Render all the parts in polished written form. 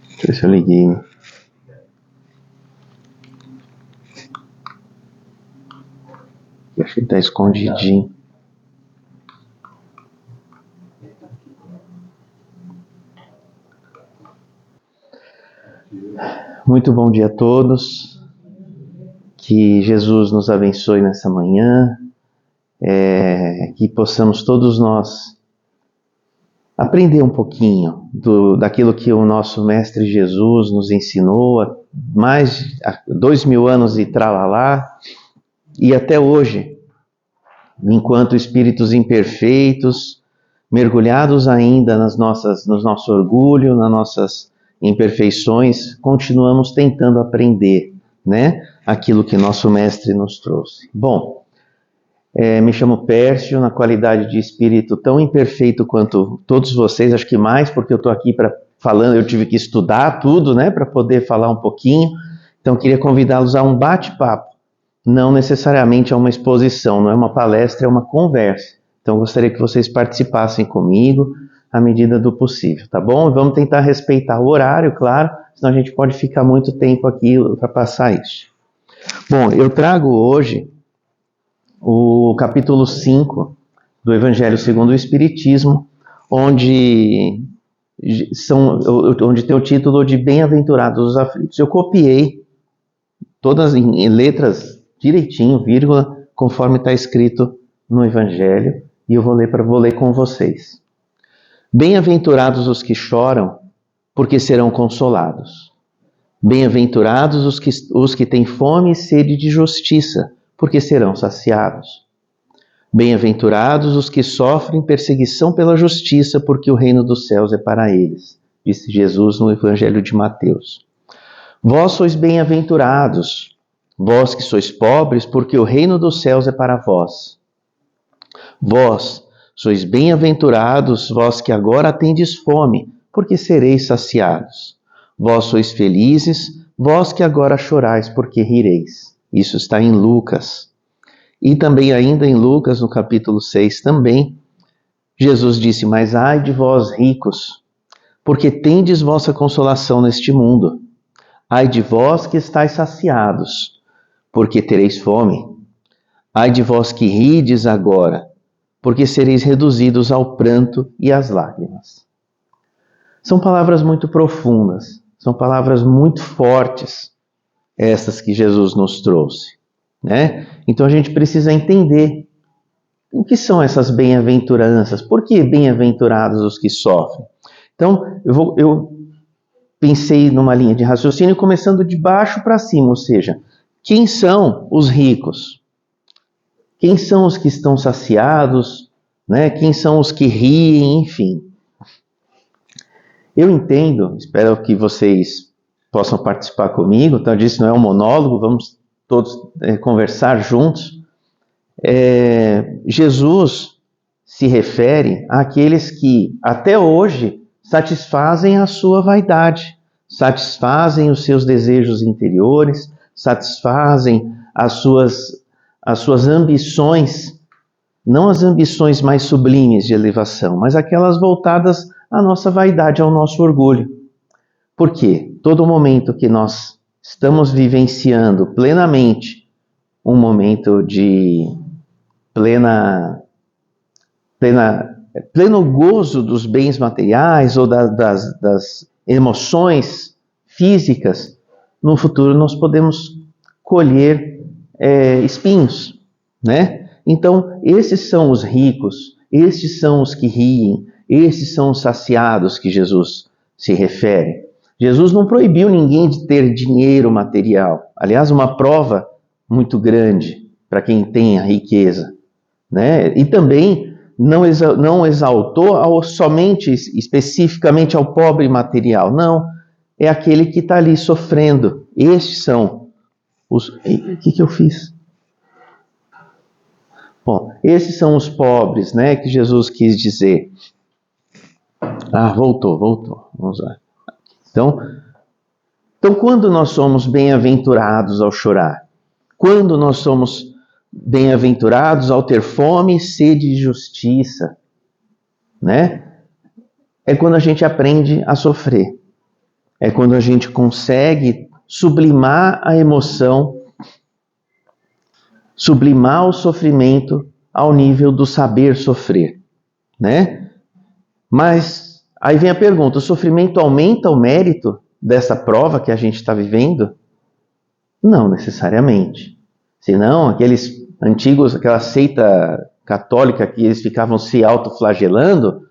Deixa eu ver se eu liguei. Acho que ele tá escondidinho. Muito bom dia a todos. Que Jesus nos abençoe nessa manhã. Que possamos todos nós aprender um pouquinho daquilo que o nosso Mestre Jesus nos ensinou há mais de 2000 anos e tralalá, e até hoje, enquanto espíritos imperfeitos, mergulhados ainda no nosso orgulho, nas nossas imperfeições, continuamos tentando aprender, né, aquilo que nosso Mestre nos trouxe. Bom, me chamo Pércio, na qualidade de espírito tão imperfeito quanto todos vocês, acho que mais, porque eu estou aqui falando, eu tive que estudar tudo, né, para poder falar um pouquinho. Então, queria convidá-los a um bate-papo, não necessariamente a uma exposição, não é uma palestra, é uma conversa. Então, gostaria que vocês participassem comigo à medida do possível, tá bom? Vamos tentar respeitar o horário, claro, senão a gente pode ficar muito tempo aqui para passar isso. Bom, eu trago hoje o capítulo 5 do Evangelho segundo o Espiritismo, onde tem o título de Bem-aventurados os aflitos. Eu copiei todas em letras direitinho, vírgula, conforme está escrito no Evangelho, e eu vou ler com vocês. Bem-aventurados os que choram, porque serão consolados. Bem-aventurados os que têm fome e sede de justiça, porque serão saciados. Bem-aventurados os que sofrem perseguição pela justiça, porque o reino dos céus é para eles, disse Jesus no Evangelho de Mateus. Vós sois bem-aventurados, vós que sois pobres, porque o reino dos céus é para vós. Vós sois bem-aventurados, vós que agora tendes fome, porque sereis saciados. Vós sois felizes, vós que agora chorais, porque rireis. Isso está em Lucas. E também ainda em Lucas, no capítulo 6 também, Jesus disse, mas ai de vós ricos, porque tendes vossa consolação neste mundo. Ai de vós que estáis saciados, porque tereis fome. Ai de vós que rides agora, porque sereis reduzidos ao pranto e às lágrimas. São palavras muito profundas, são palavras muito fortes, essas que Jesus nos trouxe, né? Então a gente precisa entender o que são essas bem-aventuranças, por que bem-aventurados os que sofrem? Então eu pensei numa linha de raciocínio começando de baixo para cima, ou seja, quem são os ricos? Quem são os que estão saciados, né? Quem são os que riem, enfim. Eu entendo, espero que vocês possam participar comigo, então eu disse, não é um monólogo, vamos todos conversar juntos. Jesus se refere àqueles que até hoje satisfazem a sua vaidade, satisfazem os seus desejos interiores, satisfazem as suas ambições, não as ambições mais sublimes de elevação, mas aquelas voltadas à nossa vaidade, ao nosso orgulho. Por quê? Todo momento que nós estamos vivenciando plenamente um momento de pleno gozo dos bens materiais ou das emoções físicas, no futuro nós podemos colher espinhos, né? Então, esses são os ricos, esses são os que riem, esses são os saciados que Jesus se refere. Jesus não proibiu ninguém de ter dinheiro material. Aliás, uma prova muito grande para quem tem a riqueza, né? E também não exaltou somente, especificamente ao pobre material. Não, é aquele que está ali sofrendo. Estes são os... O que eu fiz? Bom, esses são os pobres, né, que Jesus quis dizer. Voltou. Vamos lá. Então, quando nós somos bem-aventurados ao chorar? Quando nós somos bem-aventurados ao ter fome e sede de justiça, né? É quando a gente aprende a sofrer. É quando a gente consegue sublimar a emoção, sublimar o sofrimento ao nível do saber sofrer, né? Mas aí vem a pergunta: o sofrimento aumenta o mérito dessa prova que a gente está vivendo? Não necessariamente. Senão, aqueles antigos, aquela seita católica que eles ficavam se autoflagelando,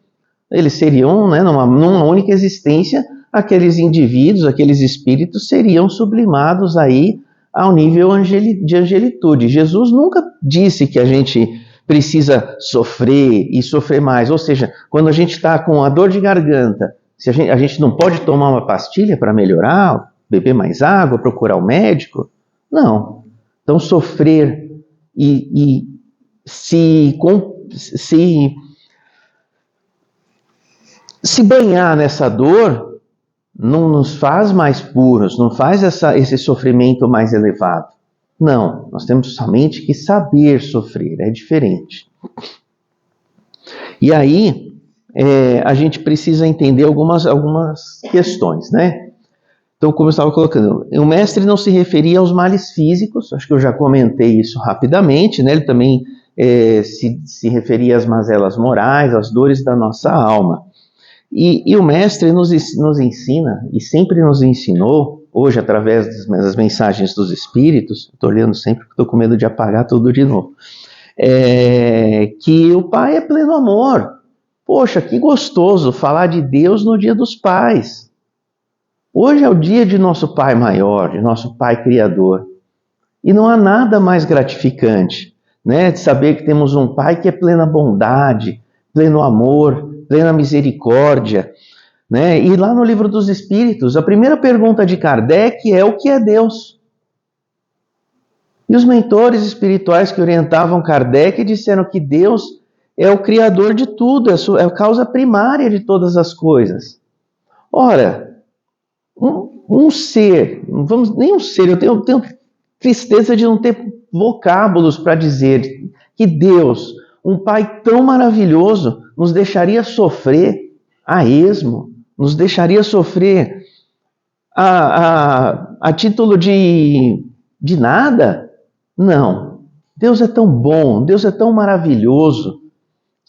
eles seriam, né, numa única existência, aqueles indivíduos, aqueles espíritos seriam sublimados aí ao nível de angelitude. Jesus nunca disse que a gente precisa sofrer e sofrer mais. Ou seja, quando a gente está com a dor de garganta, se a gente não pode tomar uma pastilha para melhorar, beber mais água, procurar o médico? Não. Então, sofrer e se banhar nessa dor não nos faz mais puros, não faz esse sofrimento mais elevado. Não, nós temos somente que saber sofrer, é diferente. E aí, a gente precisa entender algumas questões, né? Então, como eu estava colocando, o mestre não se referia aos males físicos, acho que eu já comentei isso rapidamente, né? Ele também se referia às mazelas morais, às dores da nossa alma. E o mestre nos ensina, e sempre nos ensinou, hoje através das mensagens dos espíritos, estou olhando sempre porque estou com medo de apagar tudo de novo, que o Pai é pleno amor. Poxa, que gostoso falar de Deus no Dia dos Pais. Hoje é o dia de nosso Pai maior, de nosso Pai Criador. E não há nada mais gratificante, né, de saber que temos um Pai que é plena bondade, pleno amor, plena misericórdia, né? E lá no Livro dos Espíritos, a primeira pergunta de Kardec é: o que é Deus? E os mentores espirituais que orientavam Kardec disseram que Deus é o criador de tudo, é a causa primária de todas as coisas. Ora, um ser, não vamos nem um ser, eu tenho tristeza de não ter vocábulos para dizer que Deus, um Pai tão maravilhoso, nos deixaria sofrer a esmo, nos deixaria sofrer a título de nada? Não. Deus é tão bom, Deus é tão maravilhoso,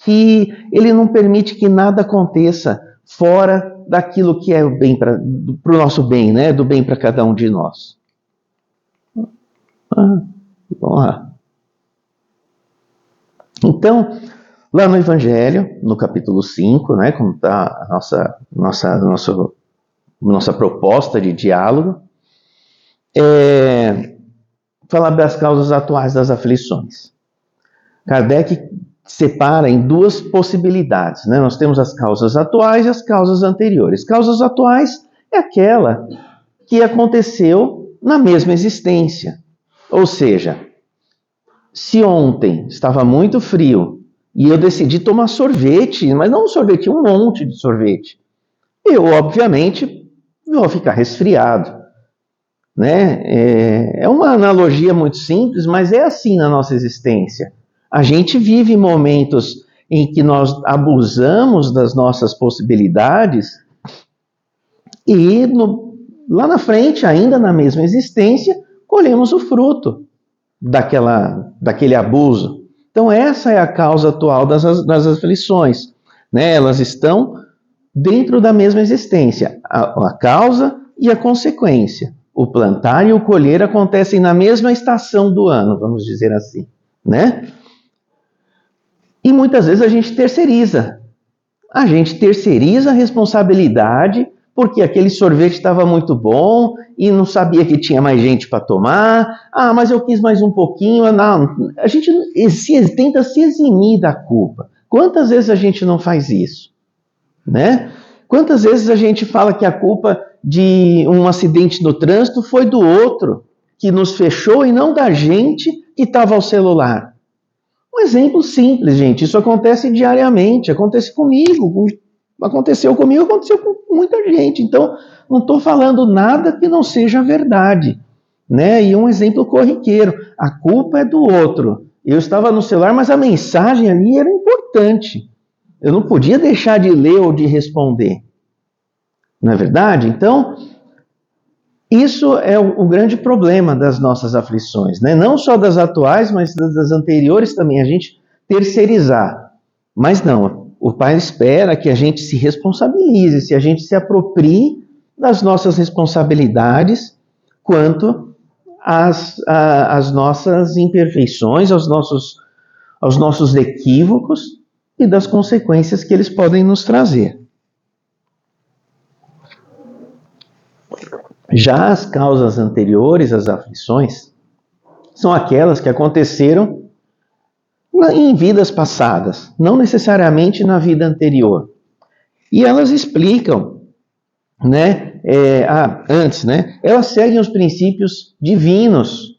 que Ele não permite que nada aconteça fora daquilo que é o bem para o nosso bem, né? Do bem para cada um de nós. Vamos lá. Então, lá no Evangelho, no capítulo 5, né, como está a nossa proposta de diálogo, falar das causas atuais das aflições. Kardec separa em duas possibilidades, né? Nós temos as causas atuais e as causas anteriores. Causas atuais é aquela que aconteceu na mesma existência. Ou seja, se ontem estava muito frio e eu decidi tomar sorvete, mas não um sorvete, um monte de sorvete, eu, obviamente, vou ficar resfriado, né? É uma analogia muito simples, mas é assim na nossa existência. A gente vive momentos em que nós abusamos das nossas possibilidades e lá na frente, ainda na mesma existência, colhemos o fruto daquele abuso. Então essa é a causa atual das aflições, né? Elas estão dentro da mesma existência, a causa e a consequência. O plantar e o colher acontecem na mesma estação do ano, vamos dizer assim, né? E muitas vezes a gente terceiriza. A gente terceiriza a responsabilidade porque aquele sorvete estava muito bom e não sabia que tinha mais gente para tomar. Ah, mas eu quis mais um pouquinho. Não, a gente tenta se eximir da culpa. Quantas vezes a gente não faz isso? Né? Quantas vezes a gente fala que a culpa de um acidente no trânsito foi do outro que nos fechou e não da gente que estava ao celular? Um exemplo simples, gente. Isso acontece diariamente. Acontece comigo. Aconteceu comigo, aconteceu com muita gente. Então, não estou falando nada que não seja verdade, né? E um exemplo corriqueiro. A culpa é do outro. Eu estava no celular, mas a mensagem ali era importante. Eu não podia deixar de ler ou de responder. Não é verdade? Então, isso é o grande problema das nossas aflições, né? Não só das atuais, mas das anteriores também, a gente terceirizar. Mas não, o Pai espera que a gente se responsabilize, se a gente se aproprie das nossas responsabilidades quanto às nossas imperfeições, aos nossos equívocos e das consequências que eles podem nos trazer. Já as causas anteriores às aflições são aquelas que aconteceram em vidas passadas, não necessariamente na vida anterior. E elas explicam, né? Antes, né? Elas seguem os princípios divinos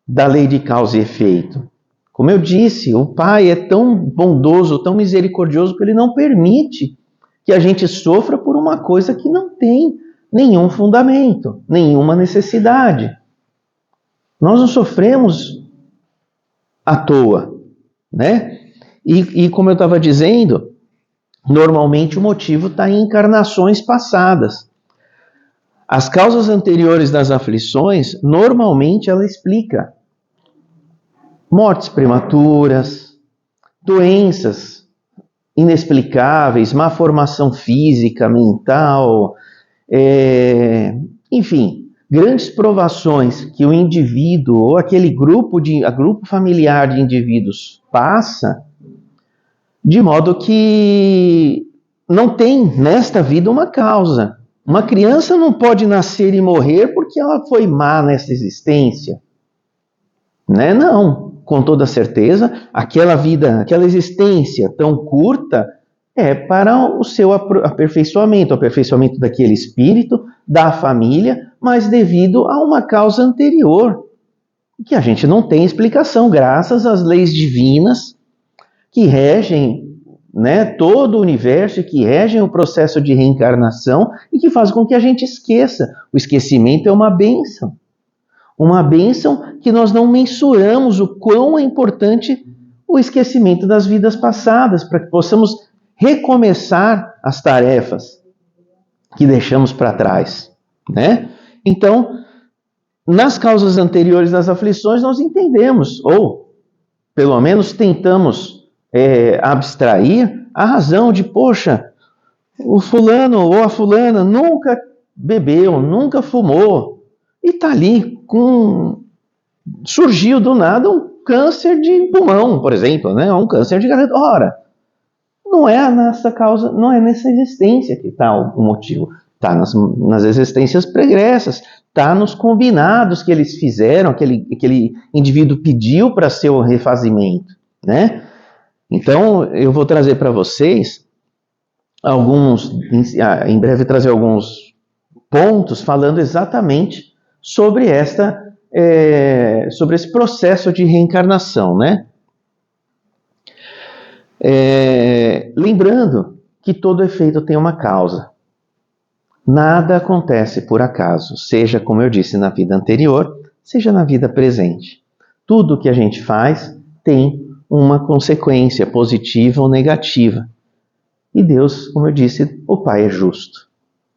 da lei de causa e efeito. Como eu disse, o Pai é tão bondoso, tão misericordioso, que Ele não permite que a gente sofra por uma coisa que não tem nenhum fundamento, nenhuma necessidade. Nós não sofremos à toa, né? E como eu estava dizendo, normalmente o motivo está em encarnações passadas. As causas anteriores das aflições, normalmente ela explica mortes prematuras, doenças inexplicáveis, má formação física, mental, enfim, grandes provações que o indivíduo ou aquele grupo familiar de indivíduos passa, de modo que não tem nesta vida uma causa. Uma criança não pode nascer e morrer porque ela foi má nessa existência. Né? Não, com toda certeza, aquela vida, aquela existência tão curta é para o seu aperfeiçoamento, o aperfeiçoamento daquele espírito, da família, mas devido a uma causa anterior, que a gente não tem explicação, graças às leis divinas que regem, né, todo o universo e que regem o processo de reencarnação e que faz com que a gente esqueça. O esquecimento é uma bênção. Uma bênção que nós não mensuramos o quão é importante o esquecimento das vidas passadas, para que possamos recomeçar as tarefas que deixamos para trás, né? Então, nas causas anteriores das aflições, nós entendemos, ou pelo menos tentamos abstrair a razão de, poxa, o fulano ou a fulana nunca bebeu, nunca fumou, e está ali surgiu do nada um câncer de pulmão, por exemplo, né? Um câncer de garganta. Ora, não é nessa causa, não é nessa existência que está o motivo. Está nas existências pregressas, está nos combinados que eles fizeram, aquele indivíduo pediu para seu refazimento, né? Então, eu vou trazer para vocês em breve trazer alguns pontos falando exatamente sobre sobre esse processo de reencarnação, né? Lembrando que todo efeito tem uma causa. Nada acontece por acaso, seja, como eu disse, na vida anterior, seja na vida presente. Tudo que a gente faz tem uma consequência positiva ou negativa. E Deus, como eu disse, o Pai é justo.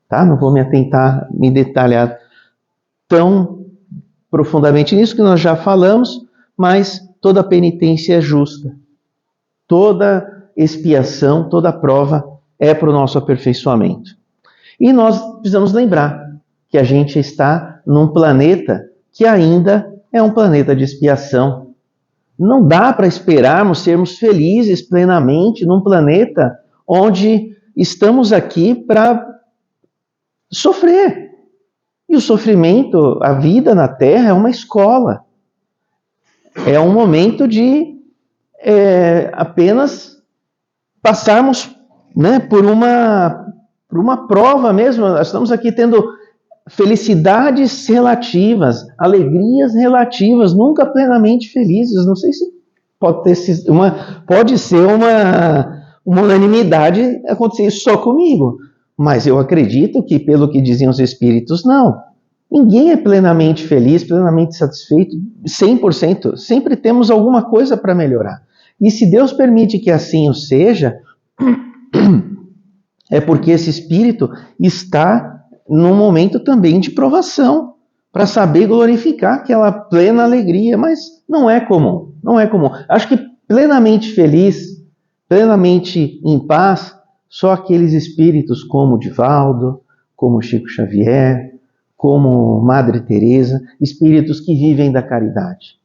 Tá? Não vou me detalhar tão profundamente nisso que nós já falamos, mas toda penitência é justa. Toda expiação, toda prova é para o nosso aperfeiçoamento. E nós precisamos lembrar que a gente está num planeta que ainda é um planeta de expiação. Não dá para esperarmos sermos felizes plenamente num planeta onde estamos aqui para sofrer. E o sofrimento, a vida na Terra é uma escola. É um momento de apenas passarmos, né, por uma prova mesmo. Nós estamos aqui tendo felicidades relativas, alegrias relativas, nunca plenamente felizes. Não sei se pode ser uma unanimidade acontecer isso só comigo, mas eu acredito que, pelo que diziam os espíritos, não. Ninguém é plenamente feliz, plenamente satisfeito, 100%. Sempre temos alguma coisa para melhorar. E se Deus permite que assim o seja, é porque esse espírito está num momento também de provação, para saber glorificar aquela plena alegria, mas não é comum, não é comum. Acho que plenamente feliz, plenamente em paz, só aqueles espíritos como Divaldo, como Chico Xavier, como Madre Teresa, espíritos que vivem da caridade.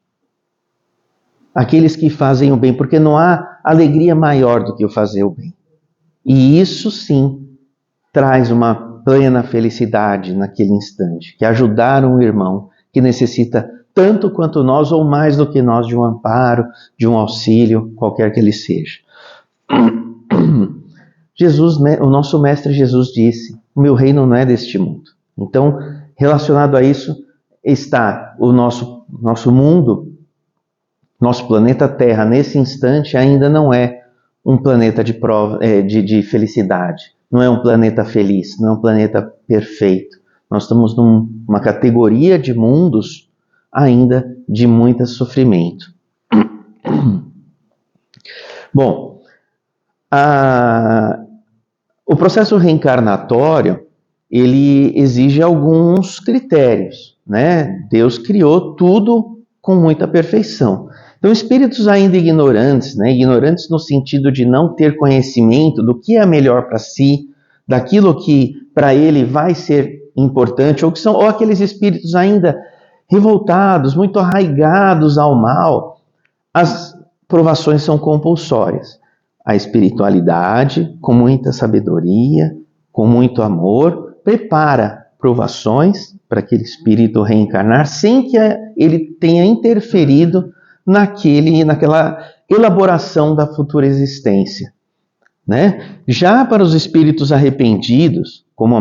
Aqueles que fazem o bem, porque não há alegria maior do que o fazer o bem. E isso sim traz uma plena felicidade naquele instante, que ajudar um irmão que necessita tanto quanto nós ou mais do que nós de um amparo, de um auxílio, qualquer que ele seja. Jesus, o nosso mestre Jesus disse: o meu reino não é deste mundo. Então, relacionado a isso está o nosso mundo, nosso planeta Terra, nesse instante ainda não é um planeta de prova, de felicidade. Não é um planeta feliz, não é um planeta perfeito. Nós estamos numa categoria de mundos ainda de muito sofrimento. Bom, o processo reencarnatório, ele exige alguns critérios, né? Deus criou tudo com muita perfeição. Então, espíritos ainda ignorantes, né? Ignorantes no sentido de não ter conhecimento do que é melhor para si, daquilo que para ele vai ser importante, ou aqueles espíritos ainda revoltados, muito arraigados ao mal, as provações são compulsórias. A espiritualidade, com muita sabedoria, com muito amor, prepara provações para aquele espírito reencarnar sem que ele tenha interferido naquela elaboração da futura existência, né? Já para os espíritos arrependidos, como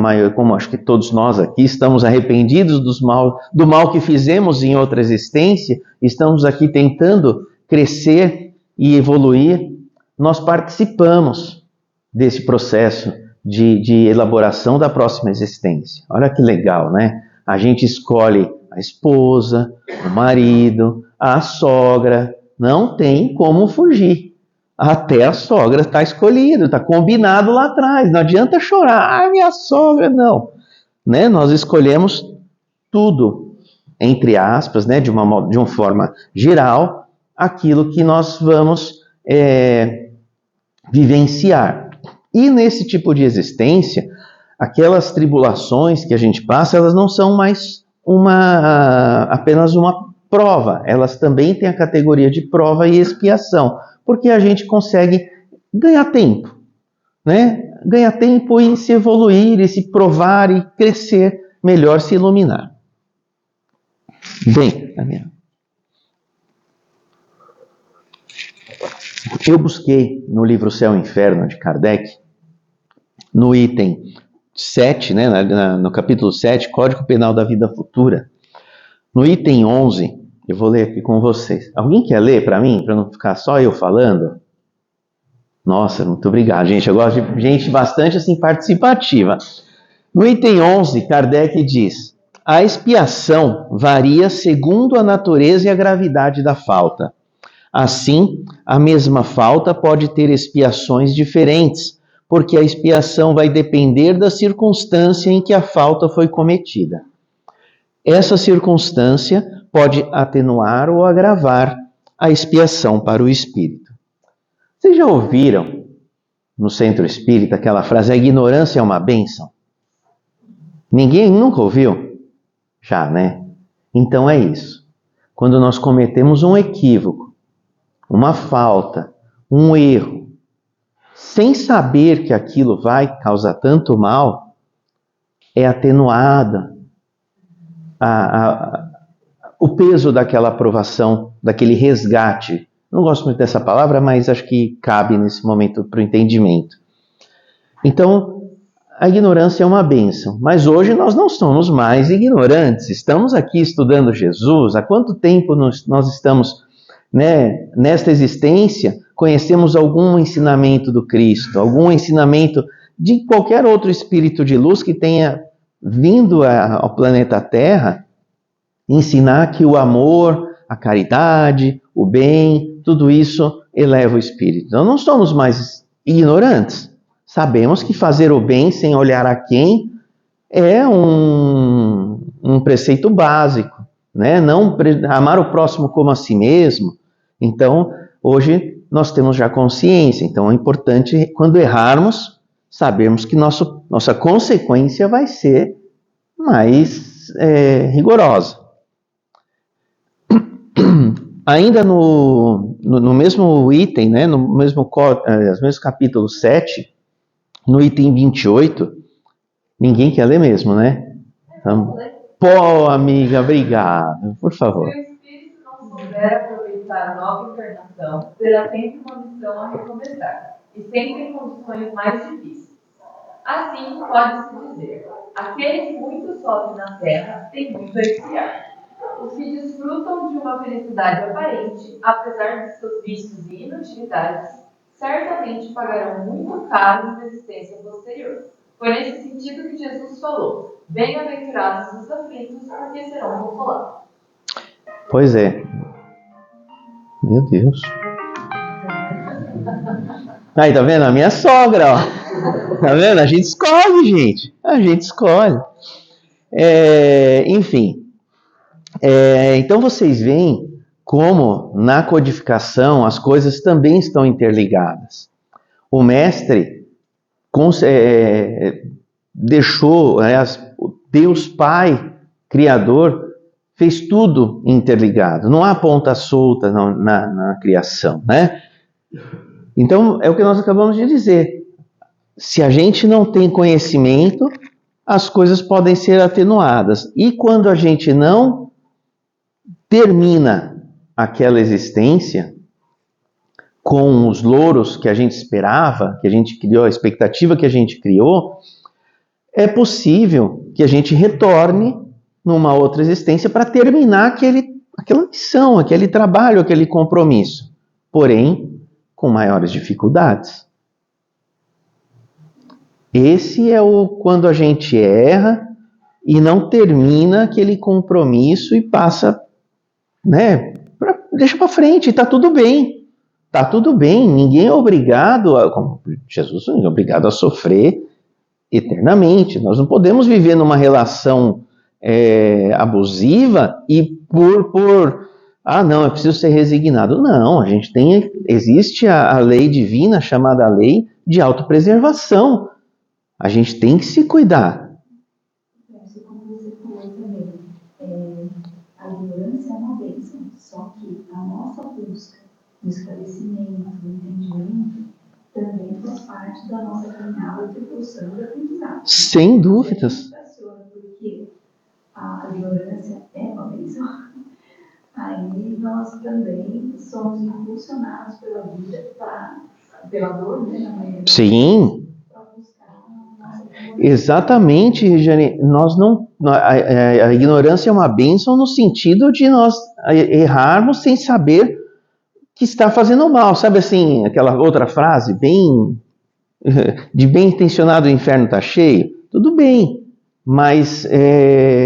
acho que todos nós aqui estamos arrependidos do mal que fizemos em outra existência, estamos aqui tentando crescer e evoluir, nós participamos desse processo de elaboração da próxima existência. Olha que legal, né? A gente escolhe a esposa, o marido, a sogra, não tem como fugir. Até a sogra está escolhida, está combinado lá atrás, não adianta chorar, minha sogra, não. Né? Nós escolhemos tudo, entre aspas, né? de uma forma geral, aquilo que nós vamos vivenciar. E nesse tipo de existência, aquelas tribulações que a gente passa, elas não são mais apenas uma prova, elas também têm a categoria de prova e expiação, porque a gente consegue ganhar tempo, né? Ganhar tempo e se evoluir, e se provar, e crescer melhor, se iluminar. Bem, eu busquei no livro Céu e Inferno, de Kardec, no item 7, né, no capítulo 7, Código Penal da Vida Futura, no item 11, eu vou ler aqui com vocês. Alguém quer ler para mim, para não ficar só eu falando? Nossa, muito obrigado, gente. Eu gosto de gente bastante assim participativa. No item 11, Kardec diz: a expiação varia segundo a natureza e a gravidade da falta. Assim, a mesma falta pode ter expiações diferentes, porque a expiação vai depender da circunstância em que a falta foi cometida. Essa circunstância pode atenuar ou agravar a expiação para o espírito. Vocês já ouviram no centro espírita aquela frase: a ignorância é uma bênção? Ninguém nunca ouviu? Já, né? Então é isso. Quando nós cometemos um equívoco, uma falta, um erro, sem saber que aquilo vai causar tanto mal, é atenuada o peso daquela aprovação, daquele resgate. Não gosto muito dessa palavra, mas acho que cabe nesse momento para o entendimento. Então, a ignorância é uma bênção, mas hoje nós não somos mais ignorantes. Estamos aqui estudando Jesus. Há quanto tempo nós estamos, né, nesta existência? Conhecemos algum ensinamento do Cristo, algum ensinamento de qualquer outro espírito de luz que tenha vindo ao planeta Terra, ensinar que o amor, a caridade, o bem, tudo isso eleva o espírito. Então não somos mais ignorantes. Sabemos que fazer o bem sem olhar a quem é um preceito básico, né? Não amar o próximo como a si mesmo. Então, hoje nós temos já consciência. Então é importante, quando errarmos, sabermos que nossa consequência vai ser mais rigorosa. Ainda no mesmo item, né, no mesmo capítulo 7, no item 28, ninguém quer ler mesmo, né? Então, pô, amiga, obrigado, por favor. Se o espírito não souber aproveitar a nova encarnação, terá sempre uma missão a recomeçar, e sempre em condições mais difíceis. Assim, pode-se dizer, aquele que muito sofre na terra tem muito a expiar. Os que desfrutam de uma felicidade aparente, apesar de seus vícios e inutilidades, certamente pagarão muito caro na existência posterior. Foi nesse sentido que Jesus falou: bem-aventurados os aflitos, porque serão consolados. Pois é. Meu Deus. Aí, tá vendo? A minha sogra, ó. Tá vendo? A gente escolhe, gente. A gente escolhe. Enfim. Então vocês veem como na codificação as coisas também estão interligadas. O mestre deixou, o Deus Pai, Criador, fez tudo interligado. Não há ponta solta na criação, né? Então, é o que nós acabamos de dizer. Se a gente não tem conhecimento, as coisas podem ser atenuadas. E quando a gente não termina aquela existência com os louros que a gente esperava, que a gente criou, a expectativa que a gente criou, é possível que a gente retorne numa outra existência para terminar aquela missão, aquele trabalho, aquele compromisso. Porém, com maiores dificuldades. Esse é quando a gente erra e não termina aquele compromisso e passa, né, deixa para frente, está tudo bem. Está tudo bem, ninguém é obrigado, como Jesus não é obrigado a sofrer eternamente. Nós não podemos viver numa relação abusiva e não, é preciso ser resignado. Não, existe a lei divina chamada lei de autopreservação. A gente tem que se cuidar. Como você falou também, a ignorância é uma bênção, só que a nossa busca no esclarecimento, no entendimento, também faz parte da nossa caminhada de evolução e aprendizado. Sem dúvidas. Porque a ignorância é uma bênção. Aí nós também somos impulsionados pela vida, pela dor, né? Sim. Exatamente, Regiane. A ignorância é uma bênção no sentido de nós errarmos sem saber que está fazendo mal. Sabe assim, aquela outra frase, de bem intencionado o inferno está cheio? Tudo bem, mas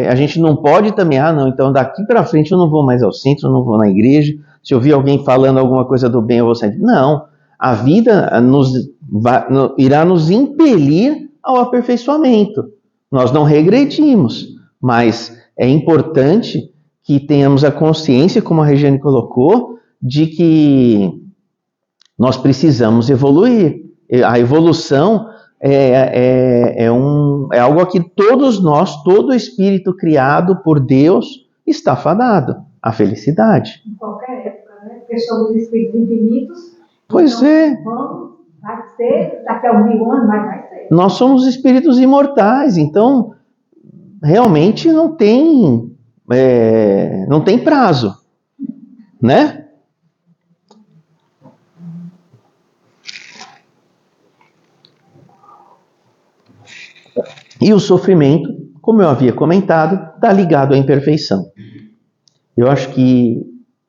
a gente não pode também, então daqui para frente eu não vou mais ao centro, eu não vou na igreja, se eu ouvir alguém falando alguma coisa do bem, eu vou sair. Não, a vida irá nos impelir ao aperfeiçoamento. Nós não regredimos, mas é importante que tenhamos a consciência, como a Regiane colocou, de que nós precisamos evoluir. A evolução é algo a que todos nós, todo espírito criado por Deus, está fadado. A felicidade. Em qualquer época, né? Porque somos espíritos infinitos. Pois então, vai ser, daqui a 1000 anos, mas vai ser. Nós somos espíritos imortais, então realmente não tem prazo, né? E o sofrimento, como eu havia comentado, está ligado à imperfeição. Eu acho que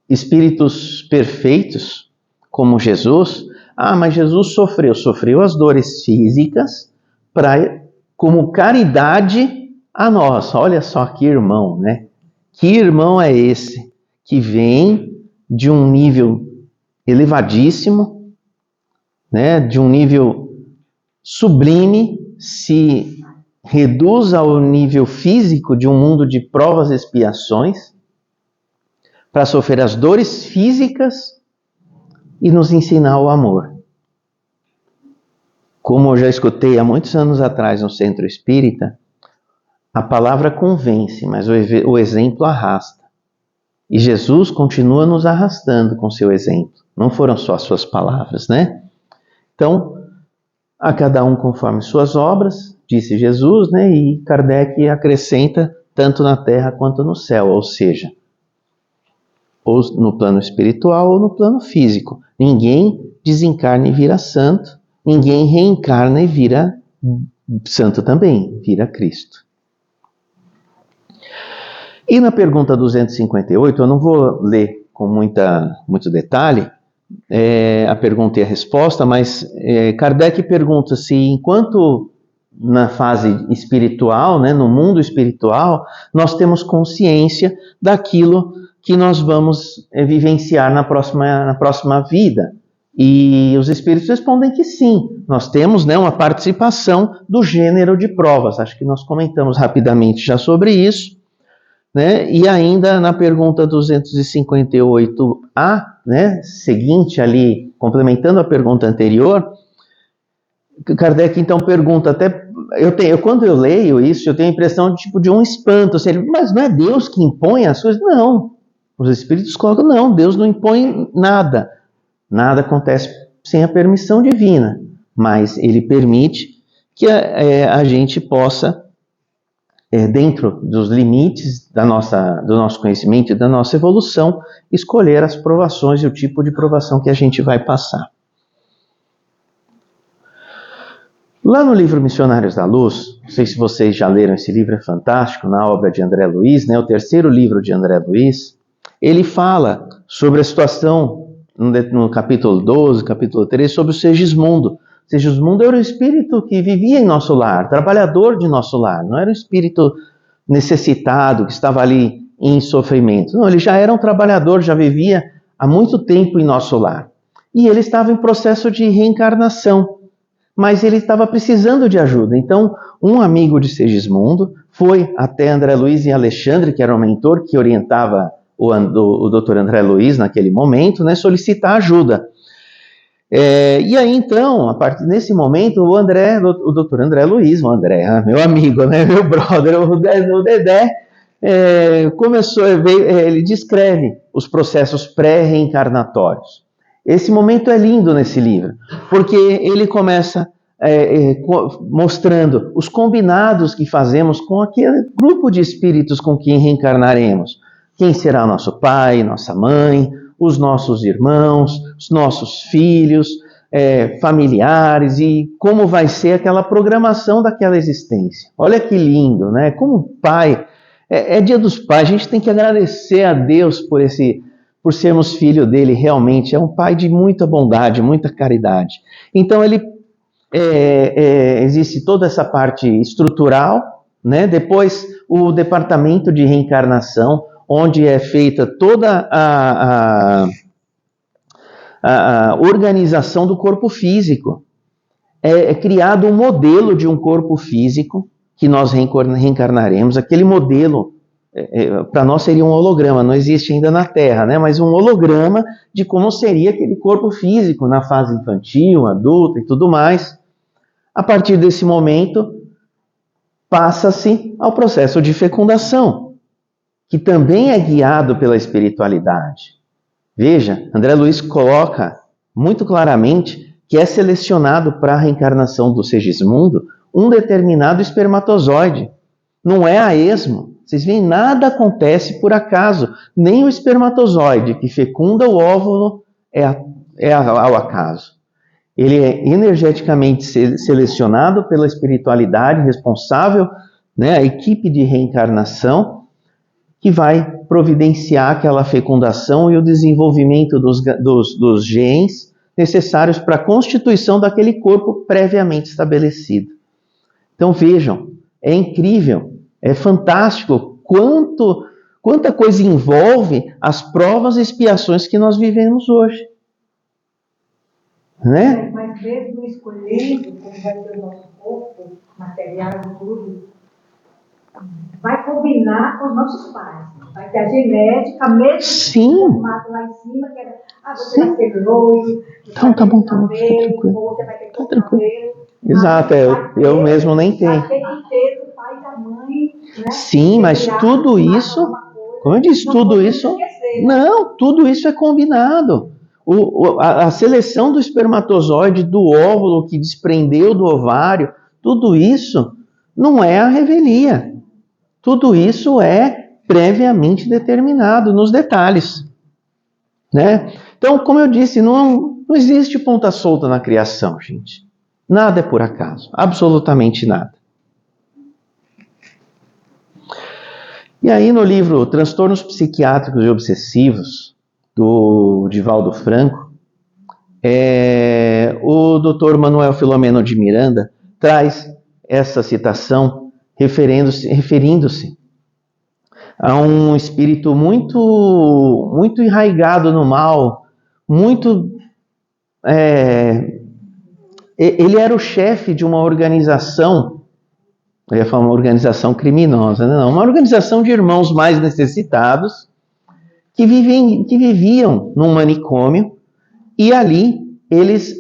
espíritos perfeitos, como Jesus, mas Jesus sofreu as dores físicas como caridade a nós. Olha só que irmão, né? Que irmão é esse que vem de um nível elevadíssimo, né? De um nível sublime, se reduz ao nível físico de um mundo de provas e expiações, para sofrer as dores físicas e nos ensinar o amor. Como eu já escutei há muitos anos atrás no centro espírita, a palavra convence, mas o exemplo arrasta. E Jesus continua nos arrastando com seu exemplo. Não foram só as suas palavras, né? Então, a cada um conforme suas obras, disse Jesus, né? E Kardec acrescenta tanto na terra quanto no céu, ou seja, ou no plano espiritual ou no plano físico. Ninguém desencarna e vira santo, ninguém reencarna e vira santo também, vira Cristo. E na pergunta 258, eu não vou ler com muito detalhe a pergunta e a resposta, mas Kardec pergunta se enquanto na fase espiritual, né, no mundo espiritual, nós temos consciência daquilo que nós vamos vivenciar na próxima vida. E os espíritos respondem que sim, nós temos, né, uma participação do gênero de provas. Acho que nós comentamos rapidamente já sobre isso. Né? E ainda na pergunta 258A, né, seguinte ali, complementando a pergunta anterior, Kardec então pergunta, quando eu leio isso, eu tenho a impressão de um espanto, mas não é Deus que impõe as coisas? Não, os espíritos colocam, não, Deus não impõe nada, nada acontece sem a permissão divina, mas Ele permite que a gente possa, dentro dos limites do nosso conhecimento e da nossa evolução, escolher as provações e o tipo de provação que a gente vai passar. Lá no livro Missionários da Luz, não sei se vocês já leram esse livro, é fantástico, na obra de André Luiz, né, o terceiro livro de André Luiz, ele fala sobre a situação, no capítulo 12, capítulo 13, sobre o Segismundo. Segismundo era o espírito que vivia em nosso lar, trabalhador de nosso lar, não era um espírito necessitado, que estava ali em sofrimento. Não, ele já era um trabalhador, já vivia há muito tempo em nosso lar. E ele estava em processo de reencarnação, mas ele estava precisando de ajuda. Então, um amigo de Segismundo foi até André Luiz e Alexandre, que era o mentor que orientava o Dr. André Luiz naquele momento, né, solicitar ajuda. E aí, então, nesse momento, o Dr. André Luiz, meu amigo, né, meu brother, o Dedé, ele descreve os processos pré-reencarnatórios. Esse momento é lindo nesse livro, porque ele começa mostrando os combinados que fazemos com aquele grupo de espíritos com quem reencarnaremos. Quem será nosso pai, nossa mãe, os nossos irmãos, os nossos filhos, familiares, e como vai ser aquela programação daquela existência. Olha que lindo, né? Como pai, é Dia dos Pais, a gente tem que agradecer a Deus por sermos filho dele, realmente. É um pai de muita bondade, muita caridade. Então, existe toda essa parte estrutural, né? Depois, o departamento de reencarnação, onde é feita toda a organização do corpo físico. É criado um modelo de um corpo físico que nós reencarnaremos. Aquele modelo, para nós seria um holograma, não existe ainda na Terra, né? Mas um holograma de como seria aquele corpo físico na fase infantil, adulta e tudo mais. A partir desse momento, passa-se ao processo de fecundação, que também é guiado pela espiritualidade. Veja, André Luiz coloca muito claramente que é selecionado para a reencarnação do Segismundo um determinado espermatozoide. Não é a esmo. Vocês veem, nada acontece por acaso. Nem o espermatozoide que fecunda o óvulo é ao acaso. Ele é energeticamente selecionado pela espiritualidade responsável, né, a equipe de reencarnação, que vai providenciar aquela fecundação e o desenvolvimento dos genes necessários para a constituição daquele corpo previamente estabelecido. Então vejam, é incrível É fantástico quanta coisa envolve as provas e expiações que nós vivemos hoje. Né? Mas mesmo escolhendo como vai ser o nosso corpo, material e tudo, vai combinar com os nossos pais. Vai ter a genética, mesmo Sim. formado lá em cima, que era, você vai ser loiro, Então, tá bom, cabelo, tranquilo. ou você vai ter Tá tranquilo. cabelo. Exato, eu mesmo nem tenho. Vai ter que ter do pai e da mãe, né? Sim, mas tudo isso, como eu disse, tudo isso, não, tudo isso é combinado. A seleção do espermatozoide, do óvulo que desprendeu do ovário, tudo isso não é a revelia. Tudo isso é previamente determinado nos detalhes. Né? Então, como eu disse, não existe ponta solta na criação, gente. Nada é por acaso, absolutamente nada. E aí no livro Transtornos Psiquiátricos e Obsessivos, do Divaldo Franco, o Dr. Manuel Filomeno de Miranda traz essa citação referindo-se a um espírito muito enraizado no mal, ele era o chefe de uma organização, eu ia falar uma organização criminosa, não, uma organização de irmãos mais necessitados que viviam num manicômio e ali eles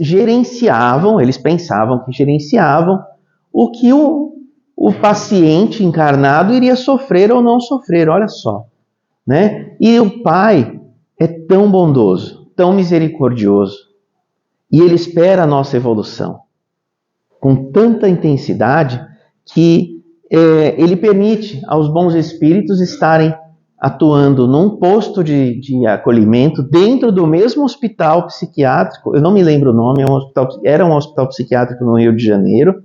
pensavam que gerenciavam o que o paciente encarnado iria sofrer ou não sofrer, olha só. Né? E o Pai é tão bondoso, tão misericordioso, e Ele espera a nossa evolução com tanta intensidade que Ele permite aos bons espíritos estarem atuando num posto de acolhimento dentro do mesmo hospital psiquiátrico, eu não me lembro o nome, era um hospital psiquiátrico no Rio de Janeiro,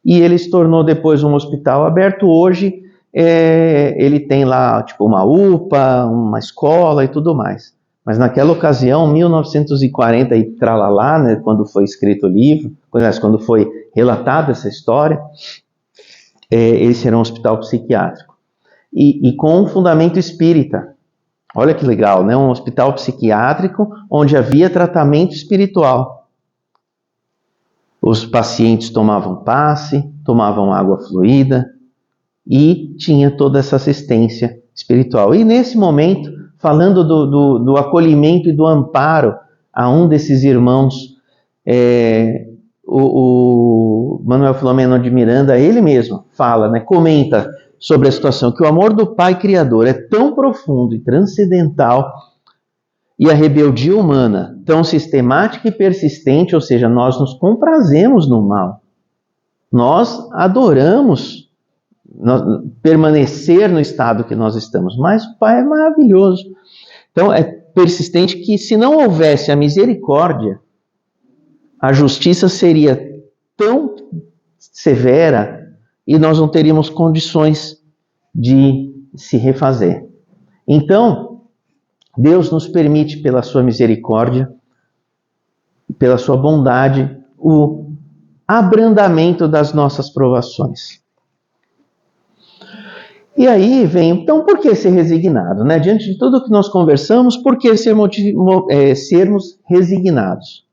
e ele se tornou depois um hospital aberto. Hoje ele tem lá tipo uma UPA, uma escola e tudo mais. Mas naquela ocasião, 1940 e tralalá, né, quando foi escrito o livro, quando foi relatada essa história, esse era um hospital psiquiátrico. E com um fundamento espírita. Olha que legal, né? Um hospital psiquiátrico onde havia tratamento espiritual. Os pacientes tomavam passe, tomavam água fluida e tinha toda essa assistência espiritual. E nesse momento, falando do acolhimento e do amparo a um desses irmãos, o Manuel Filomeno de Miranda, ele mesmo fala, né, comenta sobre a situação, que o amor do Pai Criador é tão profundo e transcendental, e a rebeldia humana tão sistemática e persistente, ou seja, nós nos comprazemos no mal. Nós adoramos permanecer no estado que nós estamos, mas o Pai é maravilhoso. Então é persistente que, se não houvesse a misericórdia, a justiça seria tão severa e nós não teríamos condições de se refazer. Então, Deus nos permite, pela sua misericórdia, pela sua bondade, o abrandamento das nossas provações. E aí vem, então, por que ser resignado? Né? Diante de tudo que nós conversamos, por que sermos resignados?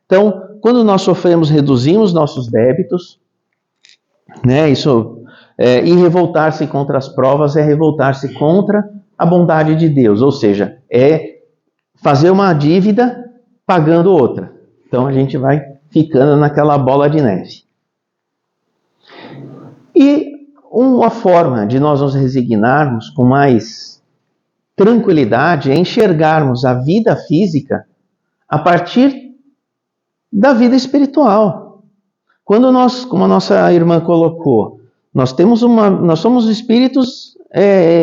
Então, quando nós sofremos, reduzimos nossos débitos, né? E revoltar-se contra as provas é revoltar-se contra a bondade de Deus, ou seja, é fazer uma dívida pagando outra. Então a gente vai ficando naquela bola de neve. E uma forma de nós nos resignarmos com mais tranquilidade é enxergarmos a vida física a partir da vida espiritual. Quando nós, como a nossa irmã colocou, nós somos espíritos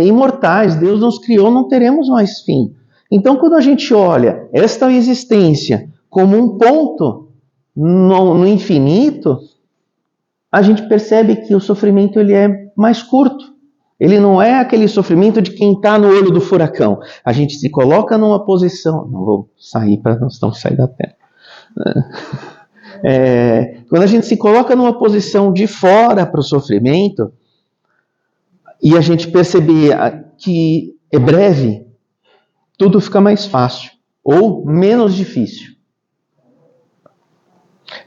imortais, Deus nos criou, não teremos mais fim. Então, quando a gente olha esta existência como um ponto no infinito, a gente percebe que o sofrimento ele é mais curto. Ele não é aquele sofrimento de quem está no olho do furacão. A gente se coloca numa posição... Não vou sair para nós não sair da terra. Quando a gente se coloca numa posição de fora para o sofrimento, e a gente perceber que é breve, tudo fica mais fácil ou menos difícil.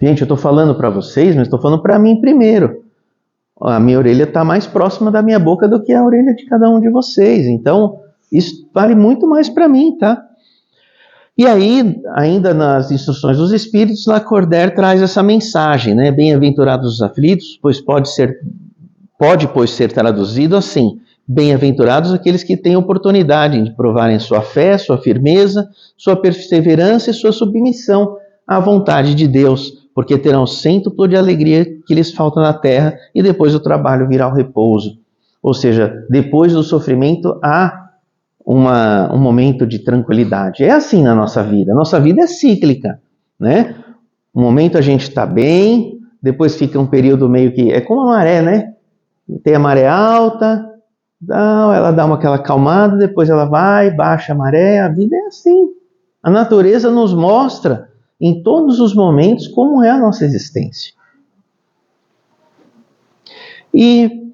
Gente, eu estou falando para vocês, mas estou falando para mim primeiro. A minha orelha está mais próxima da minha boca do que a orelha de cada um de vocês. Então, isso vale muito mais para mim, tá? E aí, ainda nas instruções dos Espíritos, Lacordaire traz essa mensagem, né? Bem-aventurados os aflitos, pois pode, pois, ser traduzido assim: bem-aventurados aqueles que têm oportunidade de provarem sua fé, sua firmeza, sua perseverança e sua submissão à vontade de Deus, porque terão cêntuplo de alegria que lhes falta na terra, e depois do trabalho virá o repouso. Ou seja, depois do sofrimento há um momento de tranquilidade. É assim na nossa vida. A nossa vida é cíclica, né? Um momento a gente está bem, depois fica um período meio que... É como a maré, né? Tem a maré alta, ela dá aquela acalmada, depois ela vai, baixa a maré. A vida é assim. A natureza nos mostra em todos os momentos como é a nossa existência. E,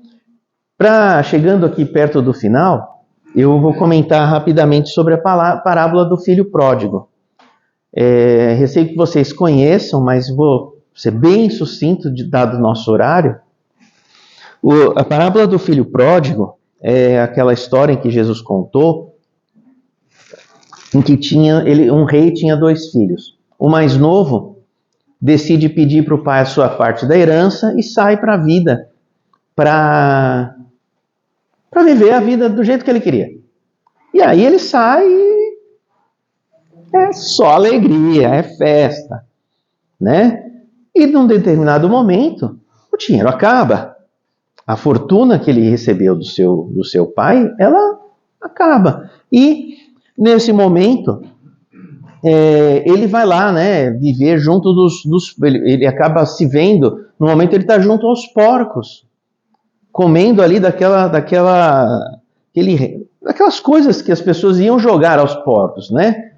chegando aqui perto do final, eu vou comentar rapidamente sobre a parábola do filho pródigo. Receio que vocês conheçam, mas vou ser bem sucinto, dado o nosso horário. A parábola do filho pródigo é aquela história em que Jesus contou, em que um rei tinha 2 filhos. O mais novo decide pedir para o pai a sua parte da herança e sai para a vida, para viver a vida do jeito que ele queria. E aí ele sai e é só alegria, é festa, né? E num determinado momento, o dinheiro acaba. A fortuna que ele recebeu do seu pai, ela acaba. E nesse momento, ele vai lá, né, viver junto ele acaba se vendo, no momento ele está junto aos porcos, comendo ali daquelas coisas que as pessoas iam jogar aos porcos, né?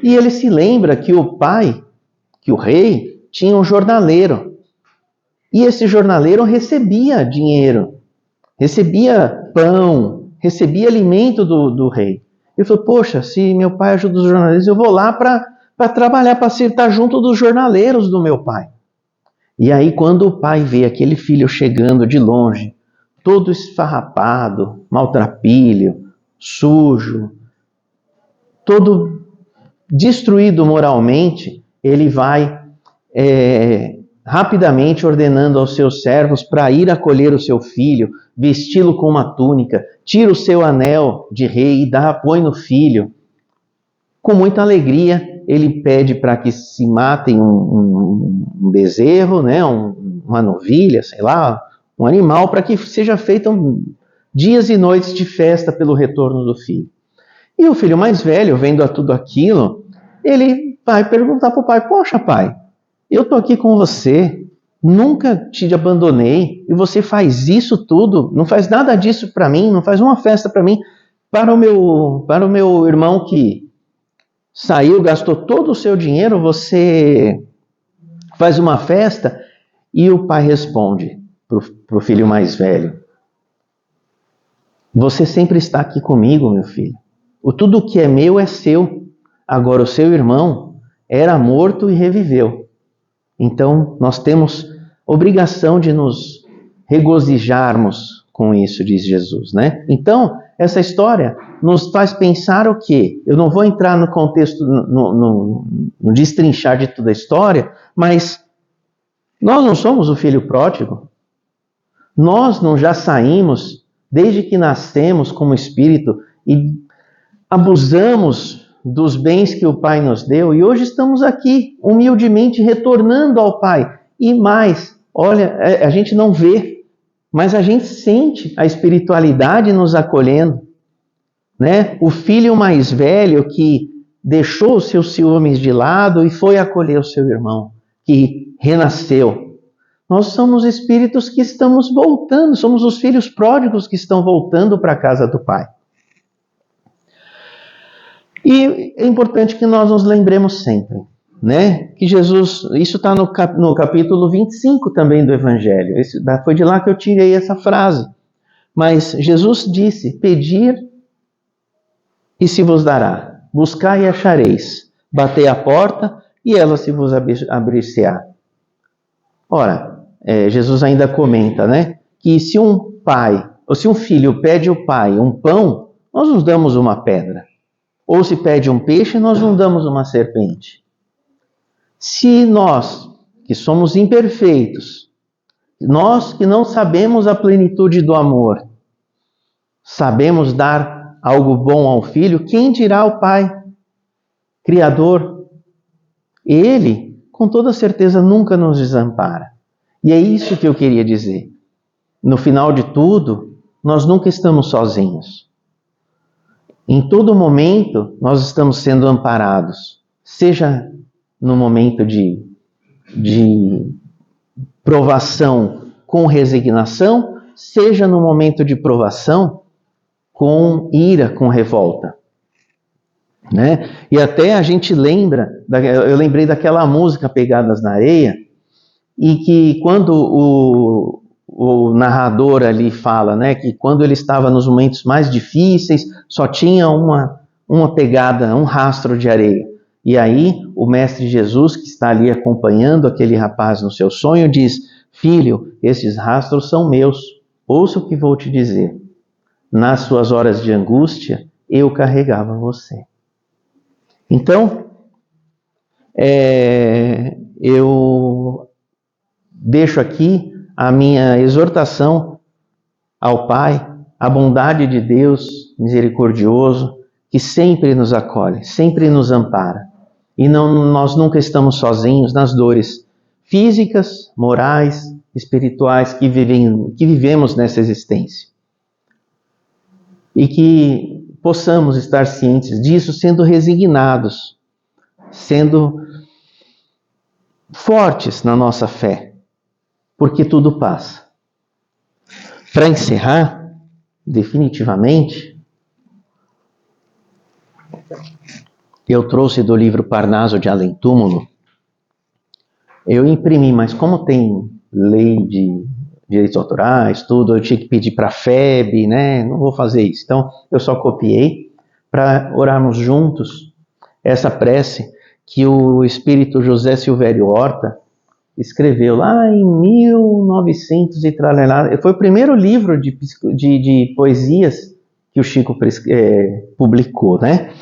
E ele se lembra que o rei, tinha um jornaleiro. E esse jornaleiro recebia dinheiro, recebia pão, recebia alimento do rei. Ele falou, poxa, se meu pai ajuda os jornaleiros, eu vou lá para trabalhar, para estar junto dos jornaleiros do meu pai. E aí, quando o pai vê aquele filho chegando de longe, todo esfarrapado, maltrapilho, sujo, todo destruído moralmente, ele vai rapidamente ordenando aos seus servos para ir acolher o seu filho, vesti-lo com uma túnica, tira o seu anel de rei e põe no filho. Com muita alegria, ele pede para que se matem um bezerro, né, uma novilha, sei lá, um animal, para que seja feito dias e noites de festa pelo retorno do filho. E o filho mais velho, vendo tudo aquilo, ele vai perguntar para o pai, poxa pai, eu estou aqui com você, nunca te abandonei, e você faz isso tudo, não faz nada disso para mim, não faz uma festa para mim, para o meu irmão que saiu, gastou todo o seu dinheiro, você faz uma festa? E o pai responde para o filho mais velho, você sempre está aqui comigo, meu filho. Tudo que é meu é seu. Agora o seu irmão era morto e reviveu. Então nós temos obrigação de nos regozijarmos com isso, diz Jesus, né? Então, essa história nos faz pensar o quê? Eu não vou entrar no contexto, no destrinchar de toda a história, mas nós não somos o filho pródigo? Nós não já saímos, desde que nascemos como espírito, e abusamos dos bens que o Pai nos deu, e hoje estamos aqui, humildemente, retornando ao Pai. E mais, olha, a gente não vê, mas a gente sente a espiritualidade nos acolhendo, né? O filho mais velho que deixou os seus ciúmes de lado e foi acolher o seu irmão, que renasceu. Nós somos espíritos que estamos voltando, somos os filhos pródigos que estão voltando para a casa do Pai. E é importante que nós nos lembremos sempre, né? Que Jesus, isso está no capítulo 25 também do Evangelho, foi de lá que eu tirei essa frase. Mas Jesus disse: pedir e se vos dará, buscai e achareis, batei a porta e ela se vos abrir-se-á. Ora, Jesus ainda comenta, né, que se um pai, ou se um filho pede ao pai um pão, nós não damos uma pedra. Ou se pede um peixe, nós não damos uma serpente. Se nós, que somos imperfeitos, nós que não sabemos a plenitude do amor, sabemos dar algo bom ao filho, quem dirá ao Pai, Criador? Ele, com toda certeza, nunca nos desampara. E é isso que eu queria dizer. No final de tudo, nós nunca estamos sozinhos. Em todo momento, nós estamos sendo amparados, seja no momento de provação com resignação, seja no momento de provação com ira, com revolta. Né? E até a gente lembra, eu lembrei daquela música Pegadas na Areia, e que quando o narrador ali fala, né, que quando ele estava nos momentos mais difíceis, só tinha uma pegada, um rastro de areia. E aí o Mestre Jesus, que está ali acompanhando aquele rapaz no seu sonho, diz: filho, esses rastros são meus, ouça o que vou te dizer. Nas suas horas de angústia, eu carregava você. Então, eu deixo aqui a minha exortação ao Pai, a bondade de Deus misericordioso, que sempre nos acolhe, sempre nos ampara. E nós nunca estamos sozinhos nas dores físicas, morais, espirituais que vivemos nessa existência. E que possamos estar cientes disso, sendo resignados, sendo fortes na nossa fé, porque tudo passa. Para encerrar, definitivamente, eu trouxe do livro Parnaso de Além Túmulo. Eu imprimi, mas como tem lei de direitos autorais, tudo, eu tinha que pedir para a FEB, né? Não vou fazer isso. Então, eu só copiei para orarmos juntos essa prece que o espírito José Silvério Horta escreveu lá em 1900 e tralelá. Foi o primeiro livro de poesias que o Chico publicou, né?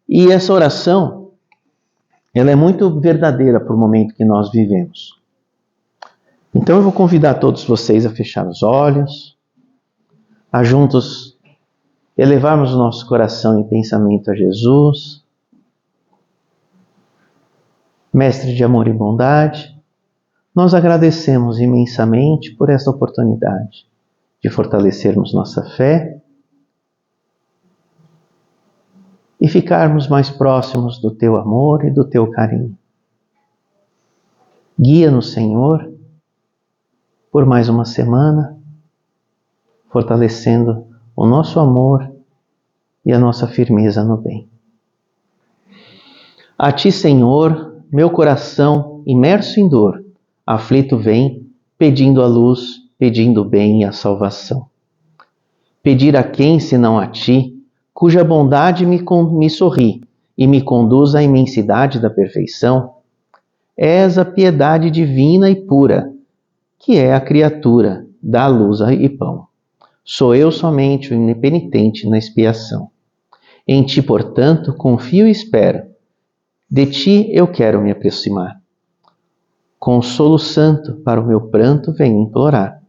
E essa oração, ela é muito verdadeira para o momento que nós vivemos. Então eu vou convidar todos vocês a fechar os olhos, a juntos elevarmos o nosso coração em pensamento a Jesus, Mestre de amor e bondade. Nós agradecemos imensamente por esta oportunidade de fortalecermos nossa fé e ficarmos mais próximos do Teu amor e do Teu carinho. Guia-nos, Senhor, por mais uma semana, fortalecendo o nosso amor e a nossa firmeza no bem. A Ti, Senhor, meu coração imerso em dor, aflito vem, pedindo a luz, pedindo o bem e a salvação. Pedir a quem, senão a Ti, cuja bondade me sorri e me conduz à imensidade da perfeição? És a piedade divina e pura, que é a criatura, dá luz e pão. Sou eu somente o impenitente na expiação. Em Ti, portanto, confio e espero. De Ti eu quero me aproximar. Consolo santo para o meu pranto venho implorar.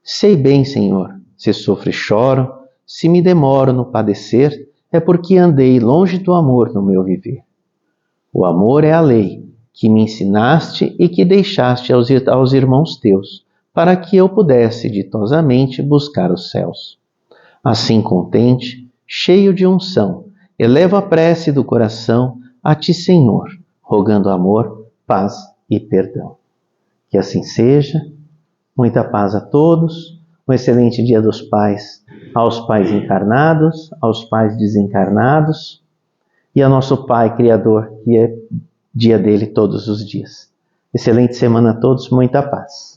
Sei bem, Senhor, se sofro e choro, se me demoro no padecer, é porque andei longe do amor no meu viver. O amor é a lei que me ensinaste e que deixaste aos irmãos teus, para que eu pudesse ditosamente buscar os céus. Assim contente, cheio de unção, elevo a prece do coração a Ti, Senhor, rogando amor, paz e perdão. Que assim seja. Muita paz a todos. Um excelente Dia dos Pais aos pais encarnados, aos pais desencarnados e ao nosso Pai Criador, que é dia dele todos os dias. Excelente semana a todos, muita paz.